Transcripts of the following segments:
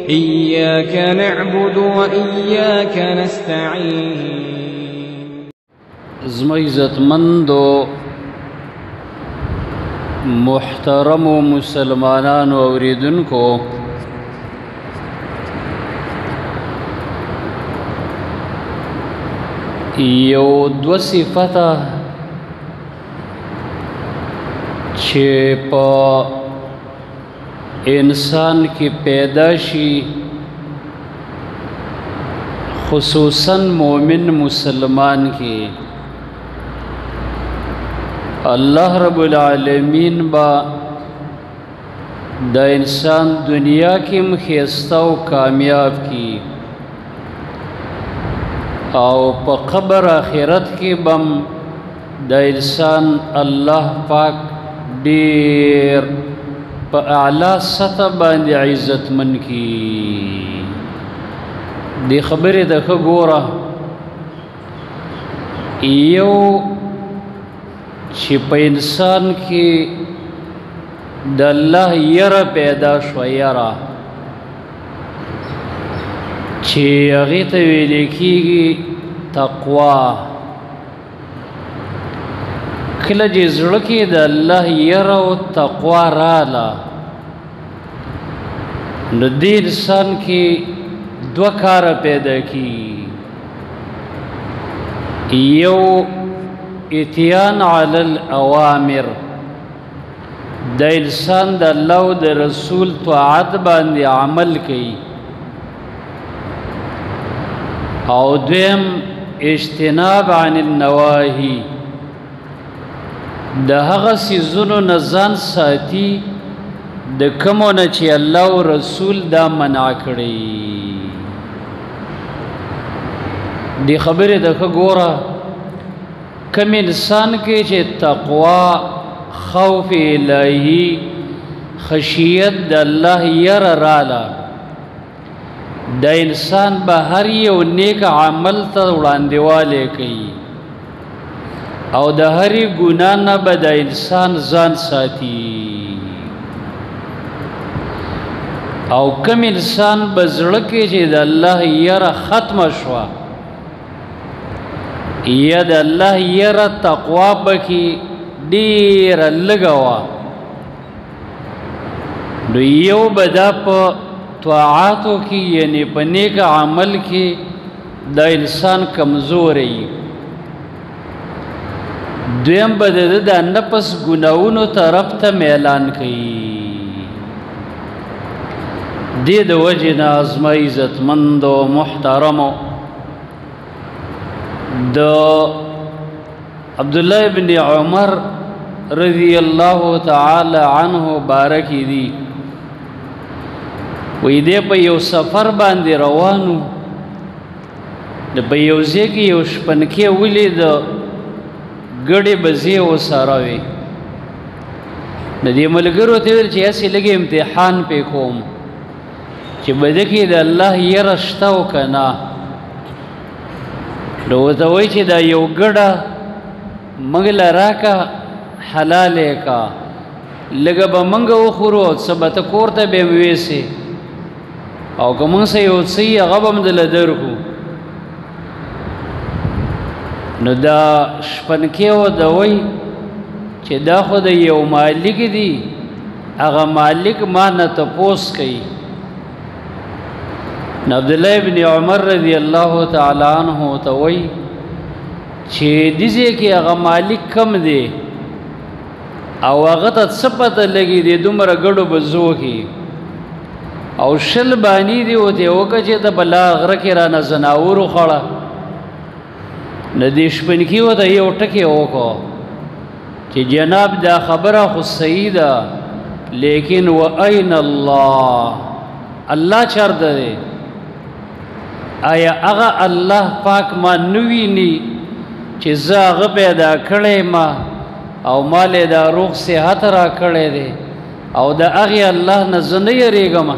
إياك نعبد وإياك نستعين. زما عزتمندو محترم مسلمانانو اوریدونکو یو دو صفته چې په انسان کې پیدا شي خصوصاً مومن مسلمان کې اللہ رب العالمین با دا انسان دنیا کی مخیستہ و کامیاب کی او پا قبر آخرت کی بم دا انسان اللہ پاک دیر پا اعلی سطح باندې عزت من کی دی خبر دخ گورا یو چې په انسان کې د الله یره پیدا شو یره چې هغې ته ویل کېږي تقوا کله چې زړه کې د الله یره او تقوا راله نو دې انسان کې دوه کاره پیدا کېږي یو اتیان علی الاوامر دا انسان د الله او د رسول طاعت باندې عمل کوي او دویم اجتناب عن النواهی د هغه څیزونو نه ځان ساتي د کومو نه چې الله او رسول دا منع کړي دی خبرې د ښه ګوره کم انسان کې چې تقوا خوف الهی خشیت د الله یره راله د انسان به هر یو نیک عمل ته وړاندېوالی کوي او د هرې ګناه نه به د انسان ځان ساتي او کم انسان به زړه کې چې د الله یره ختمه شوه یا د الله یره تقوا بکی ډیره لږه وه نو یو به دا په طاعاتو کې یعنې په نیک عمل کې دا انسان کمزوری دویم به د ده نفس ګناهونو طرف ته میلان کوي دې د وجې نه زما عزتمندو محترمو دا عبداللہ ابن عمر رضی اللہ تعالی عنہ بارکی دی وی دے پا یو سفر باندې روانو دا پا یو زیگی یو شپنکی ولی دا گڑی بزی و ساراوی دا دی ملگرو تیویل چی ایسی لگی امتحان پی کوم چی بدکی دا اللہ یرشتاو کنا نو ورته وایي چې دا یو ګډه موږ له راکه حلالې کا لږه به موږ وخورو او څه به ته کور ته به یې ویسې او که موږ څه یو څه یي هغه به هم دله درکړو نو دا شپنکۍ ورته وایي چې دا خو د یو مالک دی هغه مالک ما نه تپوس کوي عبداللہ ابن عمر رضی اللہ تعالی عنہ توئی چې دیزه کې هغه مالک کم دی او هغه ته څه پته لګي دی دومره ګډو بزو کې او شل بانی دی وته وکړه چې د بلا غره کې را نه زناور خوړه ندیش پنکی وته یو ټکی وکړه چې جناب دا خبره خو صحیح ده لیکن و اين الله الله چرته دی آیا هغه الله پاک ما نویني چې زه هغه پیدا کړی ما او مال دا روغ صحت را کړی دی او د هغې الله نه زه نه یریږم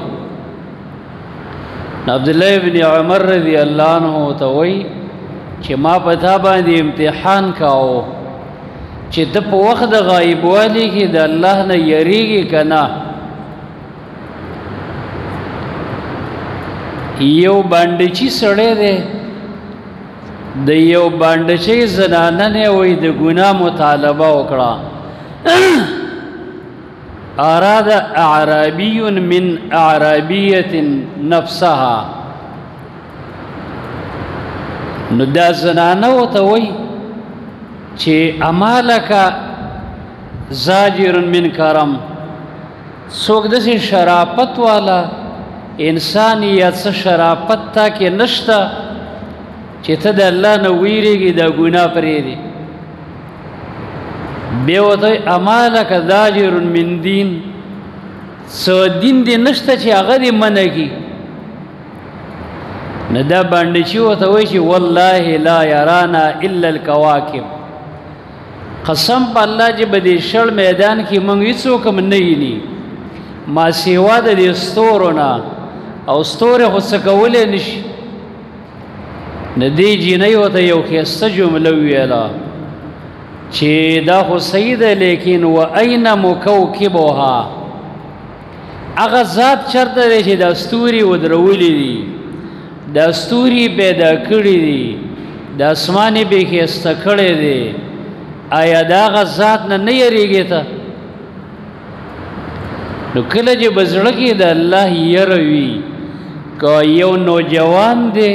عبدالله ابن عمر رضی الله عنه ته وایي چې ما په تا باندې امتحان کاو چې ته په وخت د غایبوالي کې د الله نه یریږي که نه یو باندچی سړی دی د یو باندچی زنانه نه وای د ګناه مطالبه وکړه اراد اعرابی من اعرابیه نفسها نو دا زنانه وته وای چې امالک زاجر من کرم څوک داسې شرافت والا انسانیت څه شرافت تا کې نشته چې ته د الله نه ویریږي دا ګناه پرېږدي بیا ورته امالک زاجر من دین څه دین دې نشته چې هغه دې منع کړي نه دا باندې چې ورته وایي چې والله لا یرانا الا الکواکب قسم په الله چې به دې شړ میدان کې موږ هېڅوک هم نه ویني ما سیوا د دې ستورو نه او ستورې خو څه کولی نه شي نه دې جینۍ ورته یو ښایسته جمله وویله چې دا خو صحیح ده لیکن و این مکوکبها هغه ذات چېرته دی چې دا ستوري ودرولي دي دا ستوري پیدا کړي دي د اسمان یې بې ښایسته کړی دی آیا د هغه ذات نه نه یریږې ته نو کله چې به زړه کې د الله یره وي که یو نوجوان دی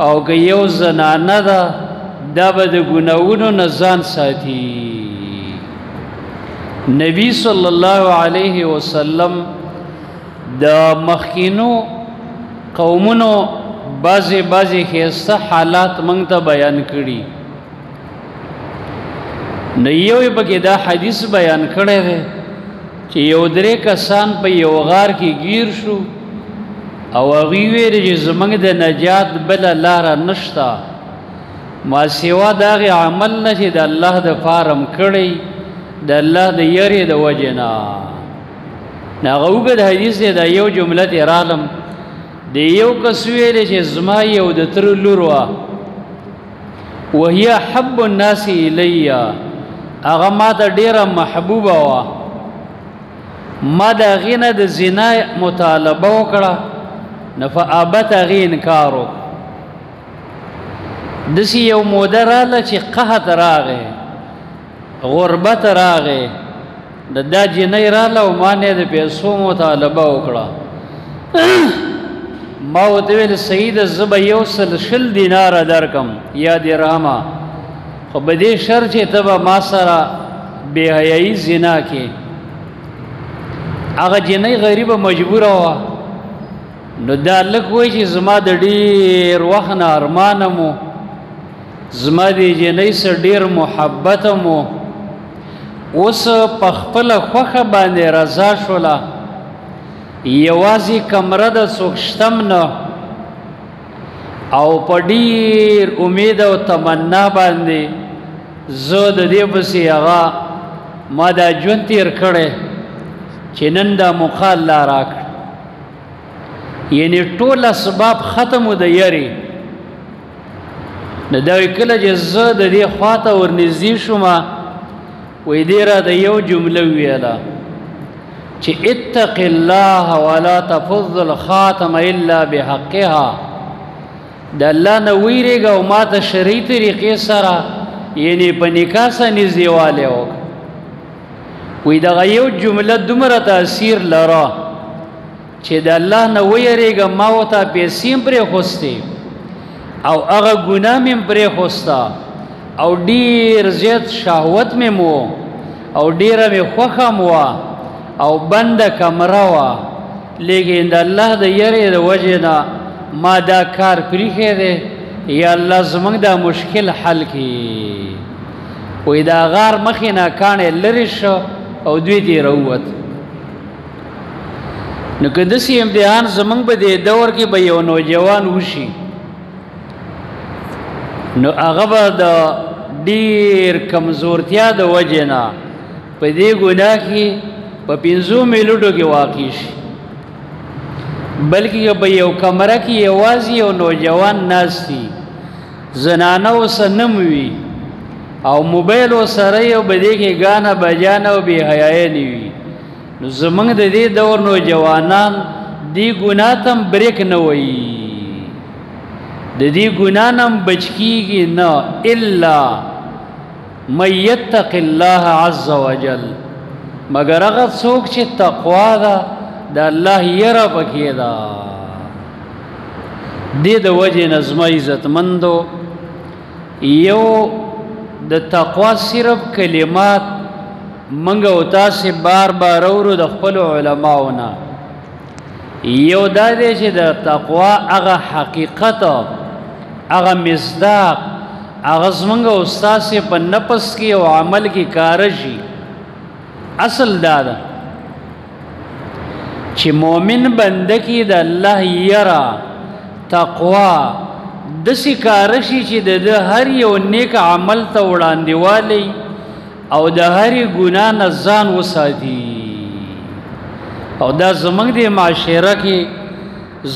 او که یو زنانه ده دا به د ګناهونو نه ځان ساتي نبی صلی الله علیه وسلم د مخکینو قومونو بعضې ښایسته حالات موږ ته بیان کړي نو یو یې پکې دا حدیث بیان کړی دی چې یو درې کسان په یو غار کې گیر شو او هغوی ویل چې زموږ د نجات بله لاره نشته ما سوا د هغې عمل نه چې د الله د پاره م کړی د الله د یرې د وجې نه نو هغه اوږد حدیث دی دا یو جمله ترې رالم د یو کس ویلې چې زما یو د تره لور وه وهي حب الناس الی هغه ما ته ډیره محبوبه وه ما د هغې نه د زنا مطالبه وکړه نو فابت هغې انکار وکړه داسې یو موده راله چې قحط راغی غربت راغی د دا جنۍ راله او ما نه د پیسو مطالبه وکړه ما ورته ویل صحیح ده زه به یو سل شل دیناره درکم یا درهمه خو په دې شرط چې ته به ما سره بې حیایي زنا کې هغه جنۍ غریبه مجبوره وه نو دا لږ وایي چې زما د ډېر وخت نه ارمانه مو زما دې جنۍ سره ډېر محبته مو اوس په خپله خوښه باندې رضا شوله یوازې کمره د څوک شتم نه او په ډېر امید او تمنا باندې زه د دې پسې هغه ما دا ژوند تېر کړی چې نن دا موقع الله راکړ یعنې ټول اسباب ختم و د یرې نو دا وایي کله چې زه د دې خواته ورنږدې شومه وایي دې راته یو جمله وویله چې اتق الله ولا تفض الخاتم الا بحقها د الله نه ویریږه او ما ته شرعي طریقې سره یعنې په نکاح سره نږدېوالی وکړه وایي دغه یو جمله دومره تاثیر لره چې د الله نه ویریږه ما ورته پیسې هم پرېښوستې او هغه ګناه مې هم پرېښوسته او ډېر زیات شهوت مې م او ډېره مې خوښه م وه او بنده کمره وه لیکن د الله د یرې د وجې نه ما دا کار پرېښی دی یا الله زموږ دا مشکل حل کړي وایي دا غار مخې نه کاڼی لرې شو او دوی ترې راووت نو که داسې امتحان زموږ په دې دور کې به یو نوجوان وشي نو هغه به د ډېر کمزورتیا د وجې نه په دې ګناه کې په 5 منټو کې واقع شي بلکې په یو کمره کې یوازې یو نوجوان ناست وي زنانه ورسره نه وي او موبایل ورسره یو په دې کې ګانه بجانه او بې حیایي نه وي نو زموږ د دې دور نوجوانان دی ګناه تم بریک نه وي د دې ګناه نم بچ کیږي نه الا من یتق الله عز وجل مگر هغه څوک چې تقوا ده د الله یره پکې ده دې د وجه نظم عزتمندو یو د تقوا صرف کلمات منګه او تاسو بار بار اورو د خپل علماونه یو دا دی چې د تقوا هغه حقیقت هغه مصداق هغه زمونږ استاد په نفس کې او عمل کې کار شي اصل دا ده چې مؤمن بنده کې د الله یرا تقوا دسی کار شي چې د هر یو نیک عمل ته وړاندې والی او د هر ګناه نه ځان وساتي او دا زمونږ د معاشره کې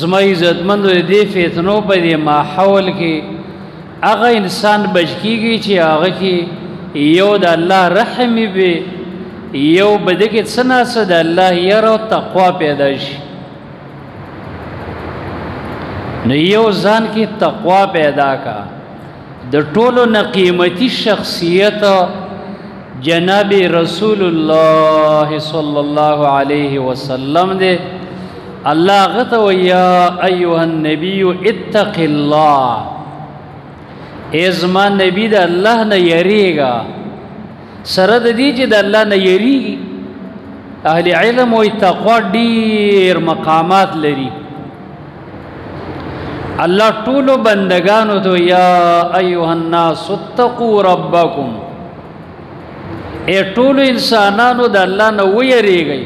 زما عزتمندو د دې فتنو په دې ماحول کې هغه انسان بچ کیږي چې هغه کې یو د الله رحم وي یو بده کې څه نه څه د الله یره او تقوا پیدا شي نو یو ځان کې تقوا پیدا کا د ټولو نه قیمتي شخصیت جناب رسول الله صلی الله علیه وسلم دے الله غته ویا ایها النبی اتق الله ازما نبی د الله نه یریګا سره د دې چې د الله نه یریږي اهل علم او تقوا ډیر مقامات لري الله ټولو بندگانو ته یا ایها الناس اتقوا ربکم اے ټولو انسانانو د الله نه ویریږئ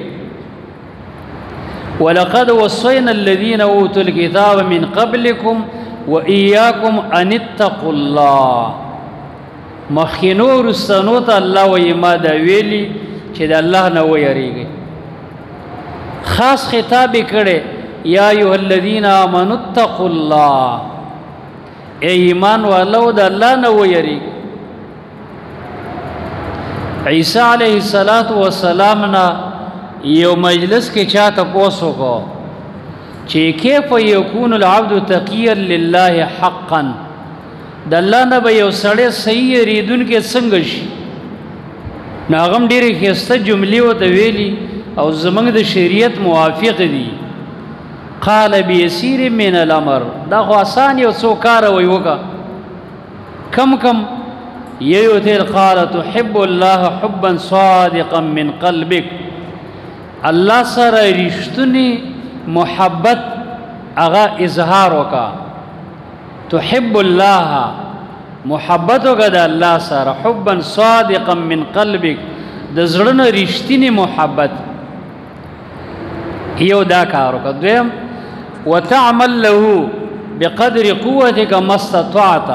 ولقد وصينا الذين اوتوا الكتاب من قبلكم واياكم ان اتقوا الله مخینو رسنو ته الله وی ما دا ویلی چې د الله نه ویریږئ خاص خطاب کړي یا ایها الذين امنوا اتقوا الله اے ایمان والو د الله نه ویریږئ عیسی علیہ السلام نا یو مجلس کې چاته پوسو کو چې کیف یکون العبد تقیا لله حقا د الله نه به یو سړی صحیح ریدون کې څنګه شي ناغم ډېرې ښایسته جملې ورته ویلي او زموږ د شریعت موافق دي قال بیسیر من الامر دا خو آسان یو څو کاره وی وکړه کم یوتل قال تحب الله حبا صادقا من قلبك الله سره رښتونی محبت اغا اظهار وکا تحب الله محبت وکا د الله سره حبا صادقا من قلبك د زړه نه رښتینی محبت یو دا کار وکا دویم وتعمل له بقدر قوتك ما استطعت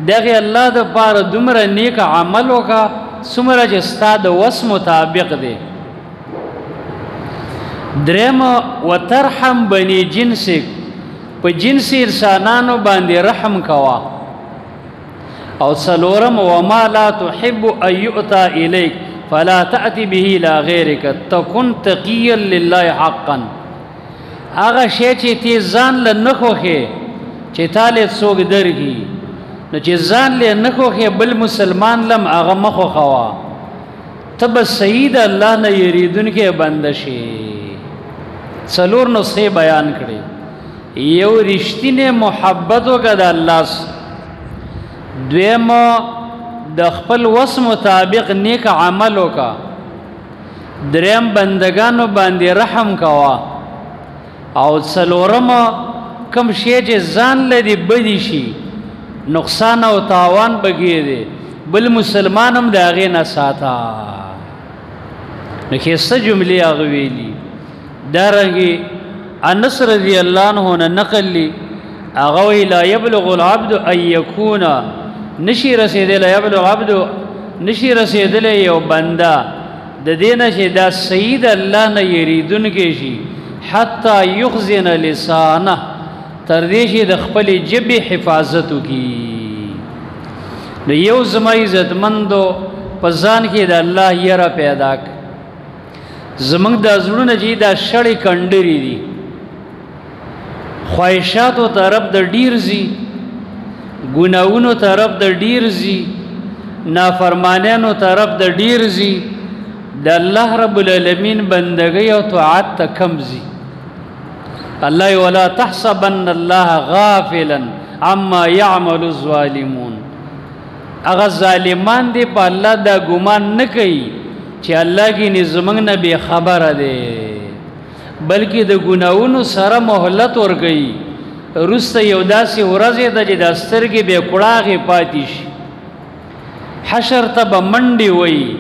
دغه الله د پاره دومره نیک عمل وکا څومره چې ستا د وس مطابق دی دریم وترحم بني جنسک په جنس انسانانو باندې رحم کوا او څلورم وما لا تحب ان يؤتى اليك فلا تأتي به الى غيرك تكن تقيا لله حقا هغه شی چې تی ځان له نخوخه چې تاله څوک درږي نو چې ځان له نخوخه بل مسلمان لم هغه مخو خوا تب سید الله نه یریدونکې بند شي څلور نسخه بیان کړي یو رښتینه محبت وکړه الله دویم د خپل وس مطابق نیک عمل وکړه دریم بندگانو باندې رحم کوا او څلورم کم شی چې ځان لدی بدی شي نقصان او تاوان بګی دی بل مسلمان هم د هغې نه ساته نو ښایسته جملې هغه ویلي دارنګې انس رضی الله عنه نه نقل لی هغه وی لا یبلغ العبد ان یکون نشي رسیدلی یبلغ العبد نشي رسیدلی یو بنده د دې نه چې دا سید الله نه یریدونکی شي حتی یخزن لسانه تر دې چې د خپل جبې حفاظت وکړي نو یو زما عزتمندو په ځان کې د الله یره پیدا کړه زمونږ د زړونه چې دا شړې کنډرې دي خواهشاتو طرف د ډیر زی ګناونو طرف د ډیر زی نافرمانانو طرف د ډیر زی د الله رب العالمین بندګۍ او طاعت ته کم زی الله ولا تحسبن الله غافلا عما يعمل الظالمون اغه ظالمان دی په الله دا ګمان نه کوي چې الله کې نظمنګ نه به خبره ده بلکې د ګناونو سره مهلت ورګي رسته یو داسې ورځ ده چې د سترګې به کړاغه پاتې شي حشر ته به منډي وي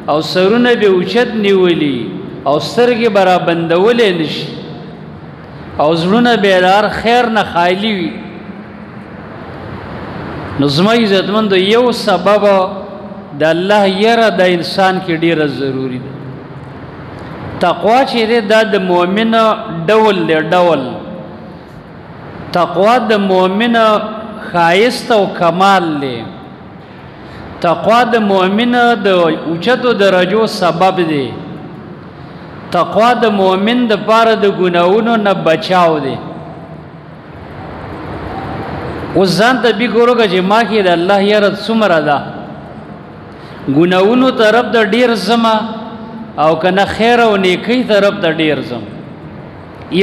او سرونه به اوچت نیولي او سترګې برا بندولې نشي او زړونه به دار خیر نه خالی وي نو زما عزتمند یو سبب د الله یره د انسان کې ډیره ضروری ده تقوا چې ده د مؤمن ډول تقوا د مؤمن خایست او کمال له تقوا د مؤمن د اوچتو درجو سبب دی تقوا د مؤمن د پاره د ګناونو نه بچاو دی او ځان ته به ګورګه چې ما کې د الله یره څومره ده ګناونو طرف د ډیر زما او کنه خیر او نیکی طرف د ډیر زم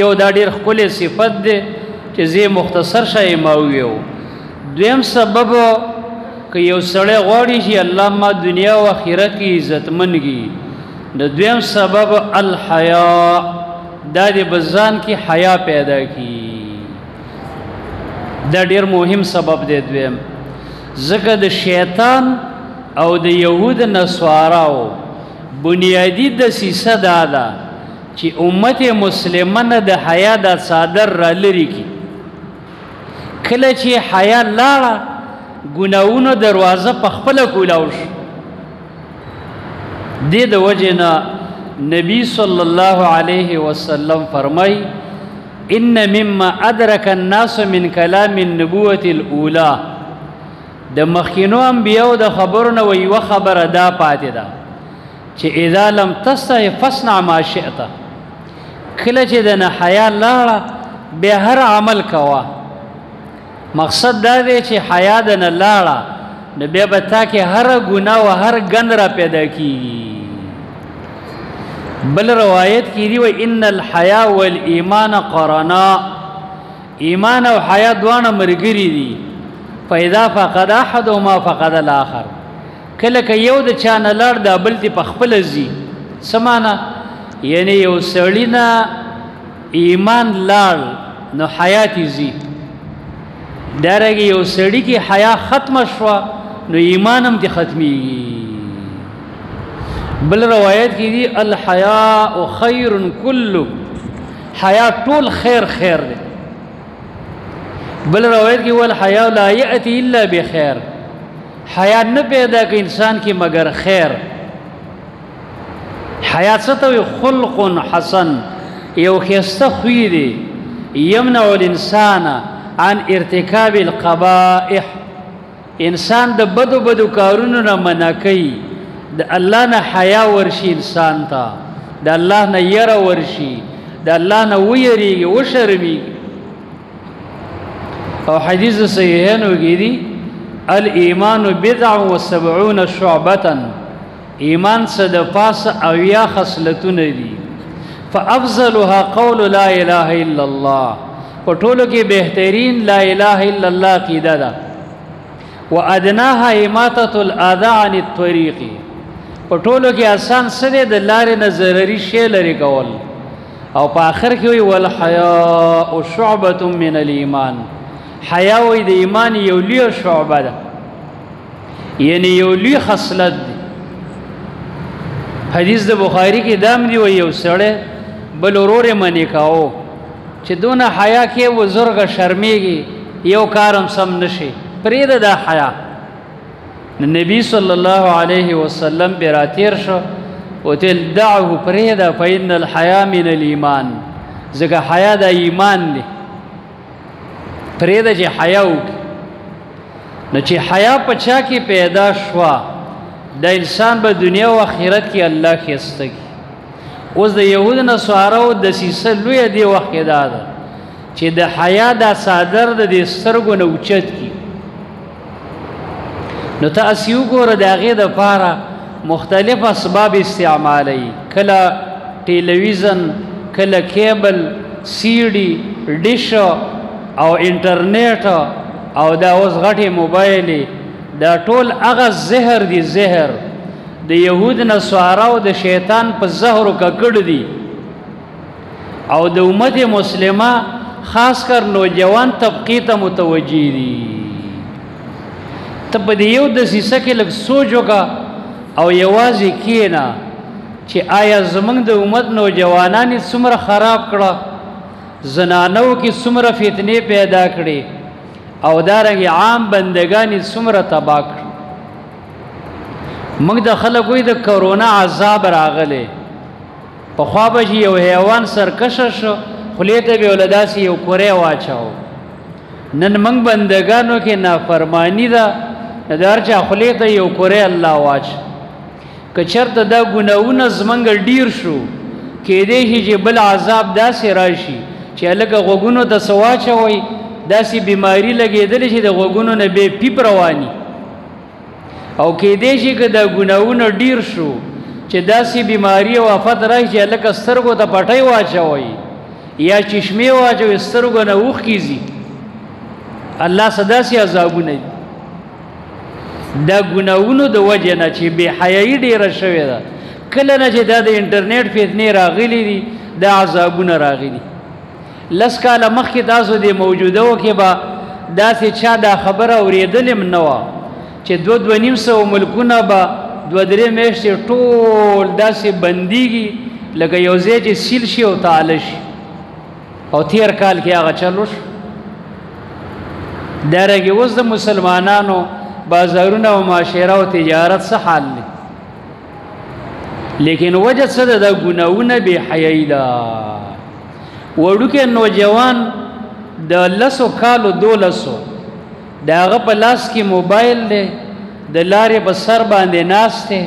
یو دا ډیر خپل صفت ده چې زه مختصر شای ماویو دویم سبب که یو سړی غواړي چې الله ما دنیا او آخرت کې عزت منګي د دویم سبب الحیا دا د بزان کې حیا پیدا کی دا ډیر مهم سبب دی دویم ځکه د شیطان او د یهود نسواراو بنیادی د سیسه دادا چې امت مسلمانه د حیا د صادر را لري کی کله چې حیا لاړه ګناونو دروازه په خپل کولاوش د وجنا نبی صلی الله علیه وسلم فرمای ان مما ادرك الناس من كلام النبوه الاولى د مخکینو انبیو د خبرونه وی و خبره دا پاتې ده چې اذا لم تستحي فاصنع ما شئت کله چې د نه حیا لاړه به هر عمل کوا مقصد دا دی چې حیا د نه لاړه نو بیا به تا کې هر ګناه او هر ګند را پیدا کیږي بل روایت کې دی و ان الحیا والایمان قرنا ایمان او حیا دوانه مرګري دي فاذا فقد احدهما فقد الاخر کله که یو د چانه لړ د بل تی په خپل زی سمانا یعنی یو سړینا ایمان لړ نو حیات زی درګي یو سړی کی حیا ختم شوا نو ایمان هم دي ختمي بل روایت کی دی الحیاء خیر کله حیا ټول خیر خیر دی بل روایت کی ول حیا لا یاتی الا بخیر حیا نه پیدا ک انسان کی مگر خیر حیا ستوي خلق حسن یو خسته خوی دی یمنع الانسان عن ارتكاب القبائح انسان د بدو کارونو نه منع کوي د الله نه حیا ورشي انسان ته د الله نه ير ورشي د الله نه ويريږي وشرمي او حدیث صحیحانو کې دي الايمان بضع و70 شعبه ایمان صد پاس او یا خصلتونه دي فافضلها قول لا اله الا الله پټولو کې بهترین لا اله الا الله قیدا ده وادناها اماطه الاذى عن الطريق پټولو کې آسان سره د لارې نه ضروري شی لري کول او په اخر کې وی ول حیا شعبه من الايمان حیا وی د ایمان یو لوی شعبه ده یعنی یو لوی خصلت ده حدیث د بخاری کې دام دی وی یو سړی بل ورور منی کاو چې دونه حیا کې وزرګه شرمېږي یو کارم سم نشي پرېده د حیا نبی صلی الله علیه وسلم براتیر شو او تل دعه پرېده فإن الحیا من الایمان ځکه حیا د ایمان دی پرېده چې حیا نو چې حیا په چا کې پیدا شوا د انسان په دنیا او آخرت کې الله خسته کی اوس د يهود نصاراو د سیسه لوی دی وخت دا ده چې د حیا دا صادر د دې سترګو نه اوچت کی نو تاسو وګوره د هغې دپاره مختلف اسباب استعمالی کله ټلویزیون کله کیبل سیډي ډیش او انټرنیټ او دا اوس غټې موبایلې دا ټول هغه زهر دي زهر د یهود نصاراو د شیطان په زهرو ککړ دي او د امت مسلمه خاص کر نوجوان طبقې ته متوجه دي ته په دې یو دسیسه کې لږ سوچ وکړه او یوازې کښېنه چې آیا زموږ د امت نوجوانان یې څومره خراب کړه زنانو کې څومره فتنې پیدا کړې او دارنګې عام بندگان یې څومره تباه کړ موږ د خلکو د کرونا عذاب راغلی پخوا به چې یو حیوان سرکشه شو خولې ته به یې داسې یو کوری واچاو نن موږ بندګانو کې نافرمانی ده د هر چا خولې ته یو کوری الله واچ که چېرته دا ګناهونه زموږ ډیر شو کیدای شي چې بل عذاب داسې راشي چې هلکه غوږونو ته څه واچوئ داسې بیماري لګېدلې چې د غوږونو نه بې پیپ رواني او کیدای شي که دا ګناهونه ډیر شو چې داسې بیماري او آفت راشي چې هلکه سترګو ته پټۍ واچوئ یا چشمې واچوئ سترګو نه اوښکې ځي الله څه داسې عذابونه دي دا ګناهونو د وجې نه چې بې حیایي ډېره شوې ده کله نه چې دا د انټرنیټ فتنې راغلي دي دا عذابونه راغلي لس کاله مخکې تاسو د موجودو کې به داسې چا دا خبره اورېدلې هم نه وه چې 2-2.5 ملکونه به 2-3 میاشتې ټول داسې بندیږي لکه یو ځای چې سیل شي او تعالی شي او تیر کال کې هغه چلو شو دارنګې اوس د مسلمانانو بازارونه او معاشره او تجارت څه حال دی لیکن وجه څه ده دا ګناهونه بې حیایي ده وړوکی نوجوان د 10 کالو 12 د هغه په لاس کې موبایل دی د لارې په سر باندې ناست دی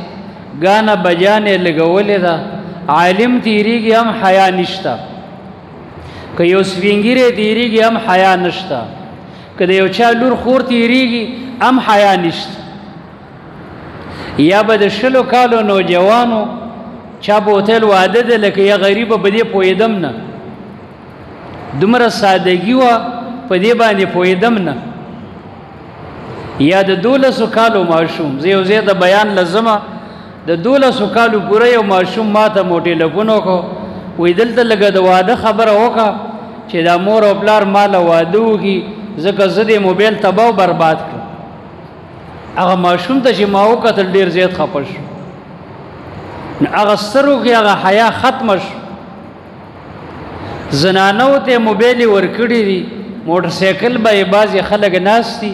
ګانه بجانې لګولې ده عالم تیریږي هم حیا نشته که یو سپینګیری تیریږي هم حیا نشته که د یو چا لور خور تیریږي هم حیا نشته یا به د 20 کالو نوجوانو چا به هوټل واده ده لکه یا غریبه په دې پوهېدم نه دومره سادگی وه په دې باندې پوهېدم نه یا د 12 کالو ماشوم زه یو ځای د بیان لزمه د 12 کالو پوره یو ماشوم ما ته مو ټیلیفون وکړو وایي دلته لږه د واده خبره وکړه چې دا مور او پلار ماله واده وکړي ځکه زه دې موبایل تباه او برباد کړم هغه ماشوم ته چې ما وکتل ډېر زیات خفه شو نو هغه سترګو کې هغه حیا ختمه شو زنانو ته موبایل یې ورکړي دي موټر سایکل به یې بعضې خلک ناست دي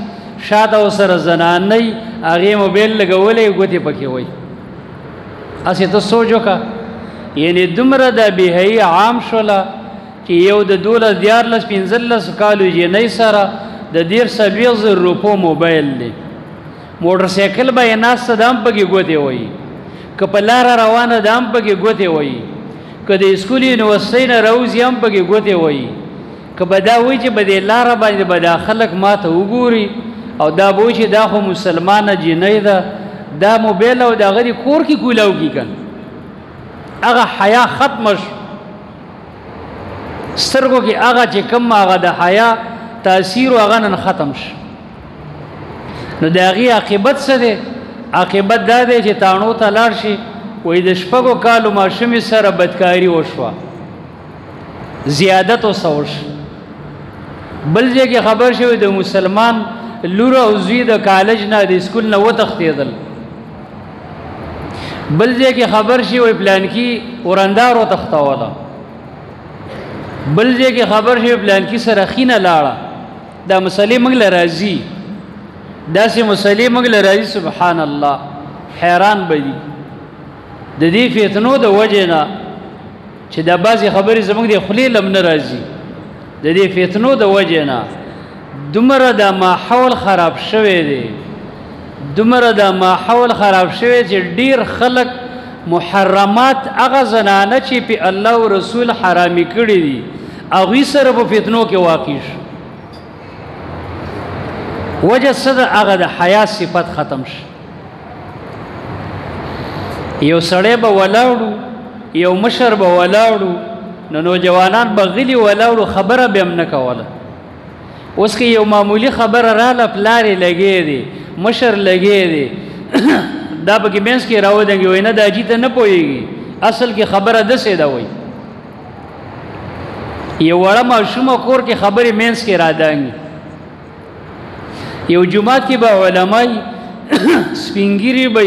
شاته ورسره زنانۍ هغې موبایل لګولی ګوتې پکې وایي هسې ته سوچ وکړه یعنې دومره دا بېحیي عام شوله چې یو د 12-15 کالو جنۍ سره د 40-40 روپو موبایل دی موټر سایکل به یې ناسته ده هم پکې ګوتې وایي که په لاره روانه ده هم پکې ګوتې وایي که د اسکول یونیورسټۍ نه راوځي هم پکې ګوتې وایي که به دا وایي چې به دې لاره باندې به دا خلک ما ته وګوري او دا به وایي چې دا خو مسلمانه جنۍ ده دا موبایل او د هغه دې کور کې کولاو کي که هغه حیا ختمه شو سترګو کې هغه چې کوم هغه د حیا تاثیر هغه نن ختم شو نو د هغې عاقبت څه دی عاقبت دا دی چې تاڼو ته لاړ شي وایي د 6 کالو ماشومې سره بدکاري وشوه زیادت ورسه وشو بل ځای کې خبر شوی د مسلمان لور او زوی د کالج نه د اسکول نه وتښتېدل بل ځای کې خبر شوی پلانکي ورندار وتښتوله بل ځای کې خبر شوی پلانکي سره خینه لاړه دا مسلې موږ له راځي داسې مسلې موږ له راځي سبحان الله حیران به دي د دې فتنو د وجې نه چې دا بعضې خبرې زموږ د خولې لم نه راځي د دې فتنو د وجې نه دومره دا ماحول خراب شوی دی دومره دا ماحول خراب شوی چې ډیر خلک محرمات هغه زنانه چې په الله او رسول حرامي کړي دي هغوی سره په فتنو کې واقع شو وجه څه ده هغه د حیا صفت ختم شي یو سړی به ولاړو یو مشر به ولاړو نو نوجوانان به غلي ولاړو خبره به هم نه کوله اوس که یو معمولی خبره راله پلار یې لګی دی مشر لګی دی دا پکې منځ کې راودنګي وایي نه دا اجي ته نه پوهېږي اصل کې خبره داسې ده وایي یو وړه ماشومه کور کې خبرې منځ کې رادانګي یو جومات کې به علمای سپینګیري به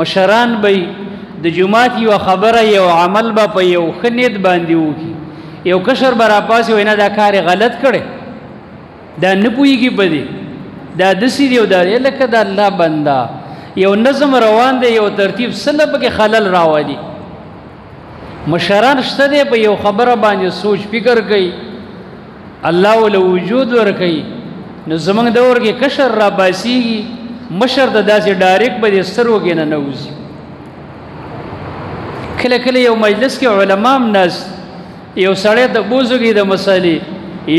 مشران به د جومات یو خبره یو عمل به په یو ښه نیت باندې وکړي یو کشر به راپاسې وایي نه دا کار یې غلط کړی دا نه پوهېږي په دې دا داسې دی او دا لکه د الله بنده یو نظم روان دی یو ترتیب سله پکې خلل راولي مشران شته دی په یو خبره باندې سوچ فکر کوي الله ول وجود ورکوي نو زمونږ دور کې کشر را باسیږي مشر د داسې ډایرکټ به د سترګو کې نه نوځي کله کله یو مجلس کې علما هم ناست یو سړی ته بوزوږي د مسلې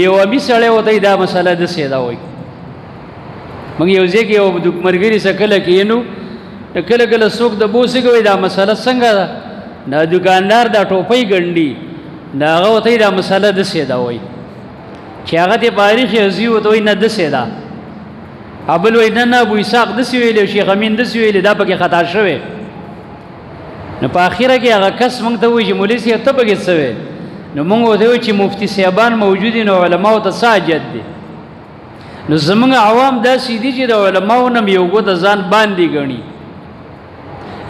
یو امي سړی ورته دا مسله داسې ده وایي موږ یو ځای کې یو ملګري سره کله کېنو کله کله څوک د بوسېږي وایي دا مسله څنګه ده دا دکاندار دا ټوپۍ ګنډي دا هغه ورته دا مسله داسې ده وایي چې هغه ته تاریخ یې ورته وایي نه داسې ده بل وایي نه نه ابو اسحاق داسې ویلي شیخ امین داسې ویلي دا پکې خطا شوی نو په اخره کې هغه کس موږ ته وایي چې مولوي صاحب ته پکې څه وی نو موږ ورته وایو چې مفتي صاحبان موجود دي نو علماو ته څه حاجت دی نو زمونږ عوام داسې دي چې د علماو نه یو ګوته ځان باندې ګڼي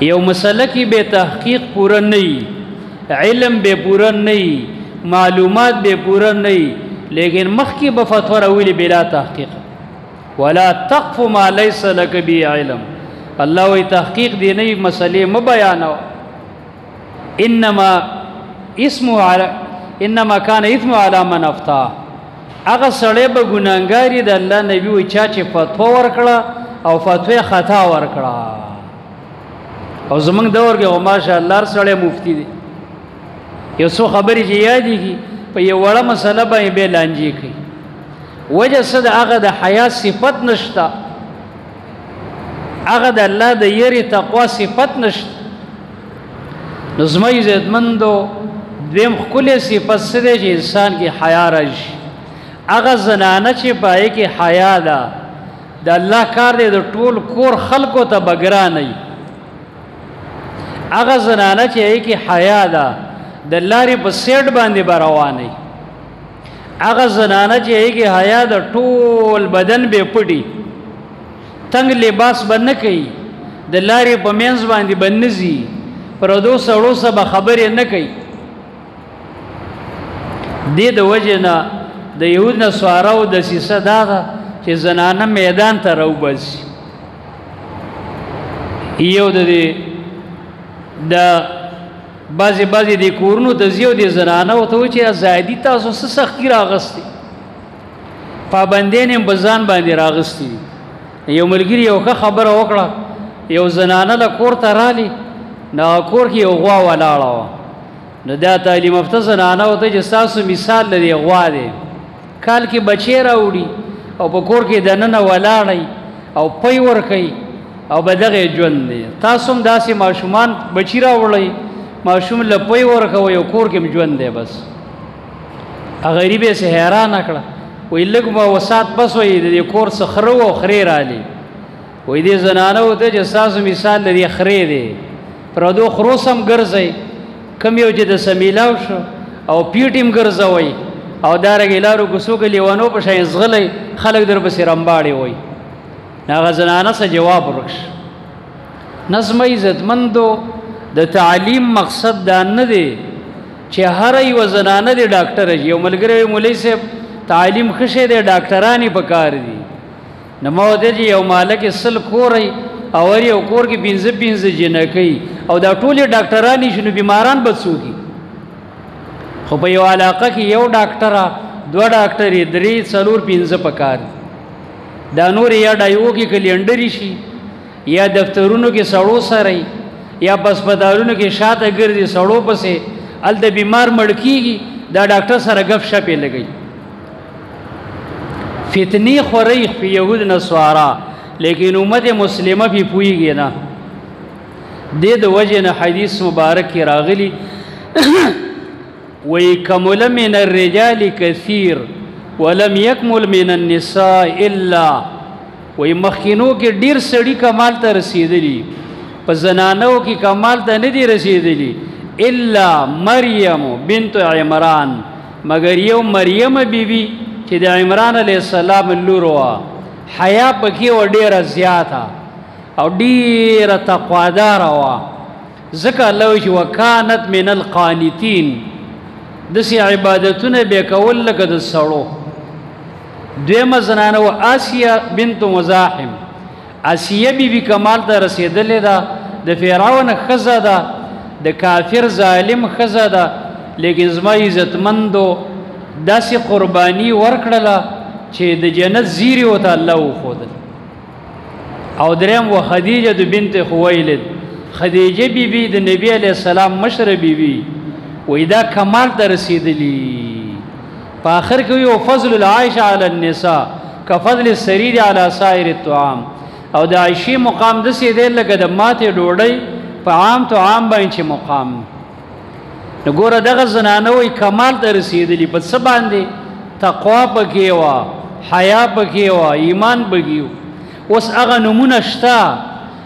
یو مسله کې به تحقیق پوره نه وي علم به پوره نه وي معلومات به پوره نه وي لیکن مخکې به فتوا راولي بلا تحقیق ولا تقف ما ليس لك به علم الله وی تحقیق دی نه مسلې م بیانوه انما كان اثم على من افتى هغه سړی به ګناهګاري د الله نبی وی چا چې فتوا ورکړه او فتوا خطا ورکړه او زمونږ دور کې ماشاء الله سړی مفتی دی یو څو خبرې چې یادېږي په یو وړه مسله باندې به لانجې کوي وجه څه د هغه د حیا صفت نشته هغه د الله د یری تقوا صفت نشته نو زما عزتمندو دویم ښکلی صفت څه دی چې انسان کې حیا راشي هغه زنانه چې پای کې حیا ده د الله کار دی د ټول کور خلکو ته بګرانه وي هغه زنانه چې کې حیا ده د لارې په سیټ باندې به روانه وي هغه زنانه چې کې حیا ده ټول بدن به پټي تنگ لباس به نه کوي د لارې په منځ باندې به نه ځي پردو سړو سره به خبرې نه کوي دې د وجې نه د یهود نصاراو دسیسه دا ده چې زنانه میدان ته راوباسي یو د بعضې د کورونو ته ځي او د زنانه ورته وایي چې ازادي تاسو څه سختي راغستې پابندیان یې په ځان باندې راغستې یو ملګري یو ښه خبره وکړه یو زنانه له کور ته رالی نو کور کې یو غوا ولاړه وه نو دا تعلیم یافته زنانه ورته چې ستاسو مثال لري غوا دی کال کې بچی راوړي او په کور کې دننه ولاړی او پی ورکوي او به دغه ژوند دی تاسو هم داسې ماشومان بچي راوړئ ماشوم له پی ورکوئ او کور کې ژوند دی بس غریب یې سه حیرانه کړه وایي لږ به وسات بس وایي د دې کور څه خره و او خرې رالي وایي دې زنانه ورته چې ستاسو مثال لري خرې دی پردو خروس هم ګرځئ کم یو چې د سمیلاو شو او پیټ هم ګرځوئ او دارنګې لارو کوڅو کې لیوانو په شان ځغلی خلک در پسې رمباړې وایي هغه زنانه څه جواب ورکړي نظم عزتمندو د تعلیم مقصد دا نه دی چې هره یوه زنانه دی ډاکټره شي یو ملګری وایي مولوي صاحب تعلیم ښه شی دی ډاکټران یې پکار دي نو ما ورته چې یو مالک یې سل کوری او هر یو کور کې پنځه جنکۍ او دا ټول یې ډاکټران شي نو بیماران به څوک خو په یو علاقه کې یو ډاکټره دوه ډاکټرې درې څلور پنځه پکار دا نور یا ډایو کې کلینډري شي یا دفترونو کې سړو سره یا په هسپتالونو کې شاته ګرځي سړو پسې هلته بیمار مړ کېږي دا ډاکټر سره غف شپې لګي فتنی خوري په يهود نصارا لیکن امت مسلمه په پويږي نه د وجه نه حدیث مبارک راغلی ويكمل من الرجال كثير ولم يكمل من النساء الا ويمخینو کې ډیر سړی کمال ته رسیدلی په زنانو کې کمال ته نه دی رسیدلی الا مریم بنت عمران مگر یو مریم بیبي چې د عمران علیه السلام لور وا حیا پکې و ډیره زیاته او ډیره تقوادار وا ځکه الله چې وکانت من القانتين دسی عبادتونه به کول لکه د سړو دویمه زنانه و آسیه بنت مزاحم آسیه بیبي کمال ته رسیدلې ده د فرعون ښځه ده د کافر ظالم ښځه ده لیکن زما عزتمندو داسې قرباني ورکړله چې د جنت زیری ورته الله وښودل او دریم و خدیجه بنت خویلد خدیجه بیبي د نبی علیه السلام مشره بیبي وی دا کمال ته رسیدلی په آخر کې یو فضل العائشه علی النساء کفضل السریر علی سائر الطعام او د عائشې مقام داسې دی لکه د ماتې ډوډۍ په عام طعام باندې چې مقام نو ګوره دغه زنانه وی کمال ته رسیدلی په څه باندې تقوا پکې وه حیا پکې وه ایمان پکې و اوس هغه نمونه شته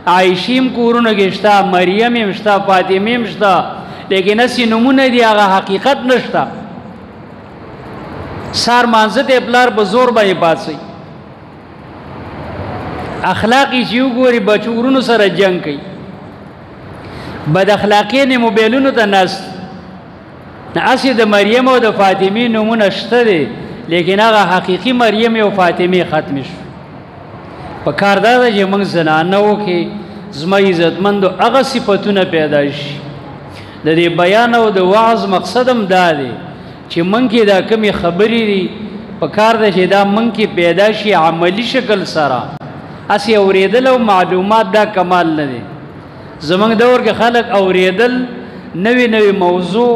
عایشې هم کورونه کې شته مریم هم شته فاطمې هم شته لیکن اسی نمونه دی هغه حقیقت نشته سار مانزه ته پلار په زور باندې پاتسي اخلاقی چې وګوري بچو ورونو سره جنگ کوي بد اخلاقی نه موبایلونو ته ناست نه اسی د مریم او د فاطمه نمونه شته دي لیکن هغه حقیقی مریم او فاطمه ختم شو په کار دا چې موږ زنانو کې زما عزتمندو هغه صفاتونه پیدا شي د دې بیان او د وعظ مقصدم دا دی چې موږ کې دا کمی خبرې دي په کار دا چې دا موږ کې پیدا شي عملی شکل سره اسی اوریدل او معلومات دا کمال نه دي زمونږ دور کې خلک اوریدل نوی نوی موضوع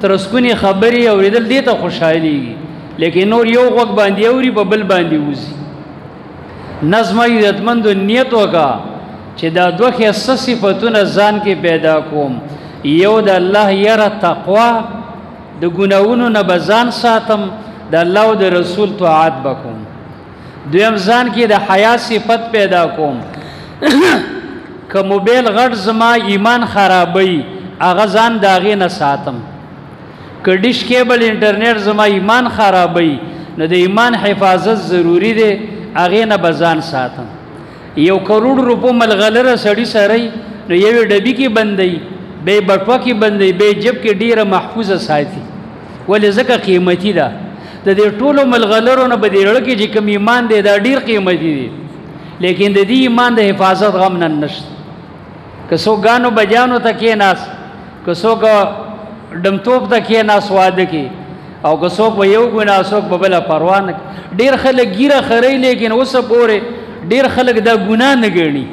ترسکونی خبرې اوریدل دې ته خوشحالي لیکن نور یو غوږ باندې اوري په بل باندې وځي نظم عزتمندو نیت وکا چې دا دوه ښایسته صفتونه ځان کې پیدا کوم یو د الله یره تقوا د ګناونو نه به ځان ساتم د الله او د رسول طاعت بکوم دویم ځان کې د حیا صفت پیدا کوم که موبایل غټ زما ایمان خرابوي هغه ځان د هغې نه ساتم که ډیش کیبل انټرنیټ زما ایمان خرابوي نو د ایمان حفاظت ضروری دی هغې نه به ځان ساتم 1 کروڑ روپو ملغلره سړي سره نو یوې ډبي کې بندوي بې بټوه کې بندوي بې جب کې ډیره محفوظه ساتي ولې ځکه قیمتي ده د دې ټولو ملغلرو نه به دې زړه کې چې کوم ایمان دی دا ډیر قیمتي دی لیکن د دې ایمان د حفاظت غم نن نشته که څوک ګانو بجانو ته کېناست که څوک ډمتوب ته کېناست واده کې او که څوک به یو ګناه څوک به بله پروا نه ډېر خلک ګیره خرئ لیکن اوسه پورې ډېر خلک دا ګناه نه ګڼي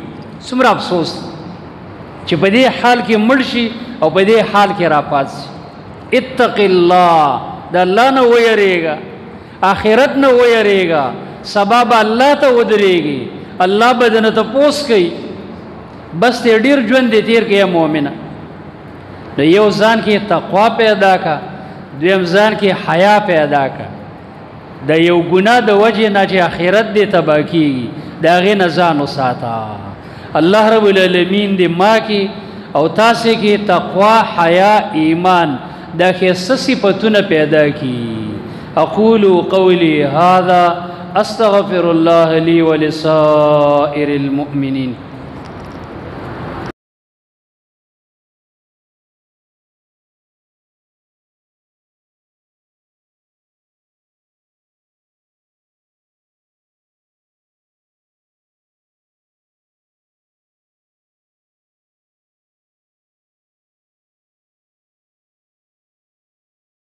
څومره افسوس چې په دې حال کې مړ شي او په دې حال کې راپات شي اتق الله د الله نه ویریږه آخرت نه ویریږه سبا به الله ته ودرېږي الله به درنه تپوس کوي بس ته ډېر ژوند دې تېر کړې مؤمنه نو یو ځان کې تقوا پیدا کا دویم ځان کې حیا پیدا کا د یو ګناه د وجې نه چې آخرت دې تباه کېږي د هغې نه ځان وساته الله رب العالمین دې ما کې او تاسې کې تقوا حیا ایمان دا ښایسته صفتونه پیدا کړي اقول قولي هذا استغفر الله لي ولسائر المؤمنين